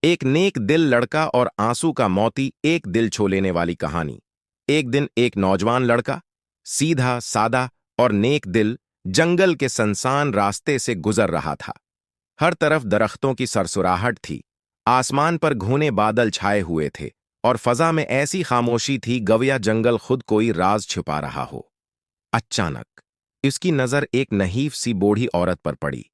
एक नेक दिल लड़का और आंसू का मोती, एक दिल छू लेने वाली कहानी। एक दिन एक नौजवान लड़का, सीधा सादा और नेक दिल, जंगल के सुनसान रास्ते से गुजर रहा था। हर तरफ दरख्तों की सरसराहट थी, आसमान पर घने बादल छाए हुए थे और फजा में ऐसी खामोशी थी गवया जंगल खुद कोई राज छुपा रहा हो। अचानक इसकी नजर एक नहीफ सी बूढ़ी औरत पर पड़ी।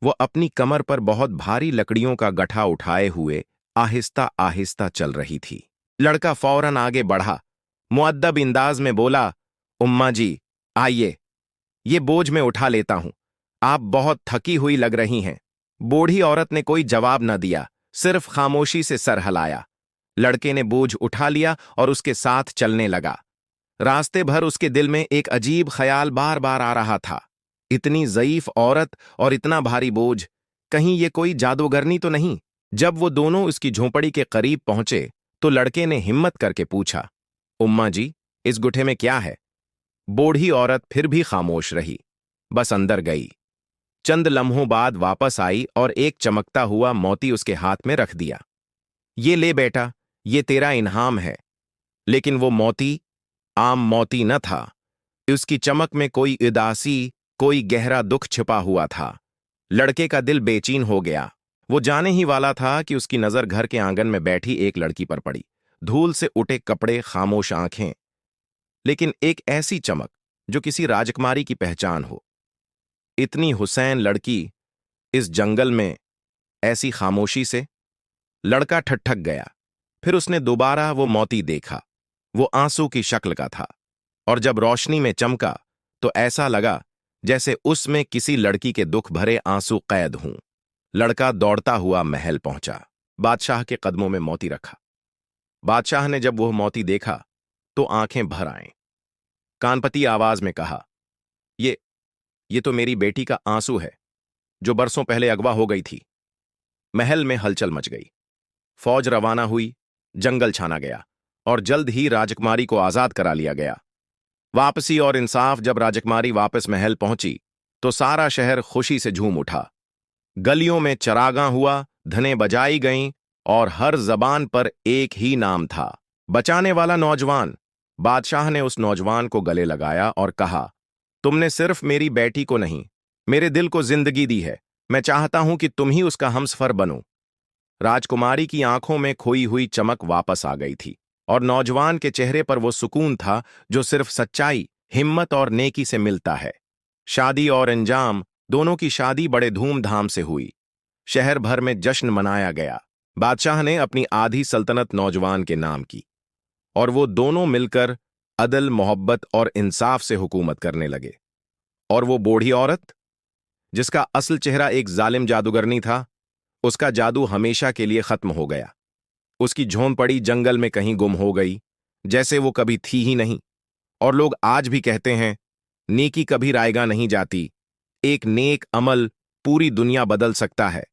वो अपनी कमर पर बहुत भारी लकड़ियों का गट्ठा उठाए हुए आहिस्ता आहिस्ता चल रही थी। लड़का फौरन आगे बढ़ा, मुअद्दब अंदाज में बोला, उम्मा जी, आइए, ये बोझ मैं उठा लेता हूं। आप बहुत थकी हुई लग रही हैं। बूढ़ी औरत ने कोई जवाब न दिया, सिर्फ खामोशी से सर हिलाया। लड़के ने बोझ उठा लिया और उसके साथ चलने लगा। रास्ते भर उसके दिल में एक अजीब ख्याल बार बार आ रहा था। इतनी ज़ईफ औरत और इतना भारी बोझ, कहीं ये कोई जादूगरनी तो नहीं? जब वो दोनों उसकी झोंपड़ी के करीब पहुंचे तो लड़के ने हिम्मत करके पूछा, उम्मा जी, इस गुठे में क्या है? बूढ़ी औरत फिर भी खामोश रही, बस अंदर गई। चंद लम्हों बाद वापस आई और एक चमकता हुआ मोती उसके हाथ में रख दिया। ये ले बेटा, ये तेरा इनाम है। लेकिन वो मोती आम मोती न था। उसकी चमक में कोई उदासी, कोई गहरा दुख छिपा हुआ था। लड़के का दिल बेचैन हो गया। वो जाने ही वाला था कि उसकी नजर घर के आंगन में बैठी एक लड़की पर पड़ी। धूल से उठे कपड़े, खामोश आंखें, लेकिन एक ऐसी चमक जो किसी राजकुमारी की पहचान हो। इतनी हुसैन लड़की इस जंगल में, ऐसी खामोशी से? लड़का ठठक गया। फिर उसने दोबारा वो मोती देखा। वो आंसू की शक्ल का था, और जब रोशनी में चमका तो ऐसा लगा जैसे उसमें किसी लड़की के दुख भरे आंसू कैद हों। लड़का दौड़ता हुआ महल पहुंचा। बादशाह के कदमों में मोती रखा। बादशाह ने जब वह मोती देखा तो आंखें भर आईं। कानपती आवाज में कहा, ये ये तो मेरी बेटी का आंसू है, जो बरसों पहले अगवा हो गई थी। महल में हलचल मच गई। फौज रवाना हुई, जंगल छाना गया और जल्द ही राजकुमारी को आजाद करा लिया गया। वापसी और इंसाफ। जब राजकुमारी वापस महल पहुंची तो सारा शहर खुशी से झूम उठा। गलियों में चरागां हुआ, धनें बजाई गईं और हर जबान पर एक ही नाम था, बचाने वाला नौजवान। बादशाह ने उस नौजवान को गले लगाया और कहा, तुमने सिर्फ मेरी बेटी को नहीं, मेरे दिल को जिंदगी दी है। मैं चाहता हूं कि तुम ही उसका हमसफर बनो। राजकुमारी की आंखों में खोई हुई चमक वापस आ गई थी और नौजवान के चेहरे पर वो सुकून था जो सिर्फ सच्चाई, हिम्मत और नेकी से मिलता है। शादी और अंजाम, दोनों की शादी बड़े धूमधाम से हुई। शहर भर में जश्न मनाया गया। बादशाह ने अपनी आधी सल्तनत नौजवान के नाम की और वो दोनों मिलकर अदल, मोहब्बत और इंसाफ से हुकूमत करने लगे। और वो बूढ़ी औरत, जिसका असल चेहरा एक जालिम जादूगरनी था, उसका जादू हमेशा के लिए खत्म हो गया। उसकी झोंपड़ी जंगल में कहीं गुम हो गई, जैसे वो कभी थी ही नहीं। और लोग आज भी कहते हैं, नेकी कभी रायगा नहीं जाती। एक नेक अमल पूरी दुनिया बदल सकता है।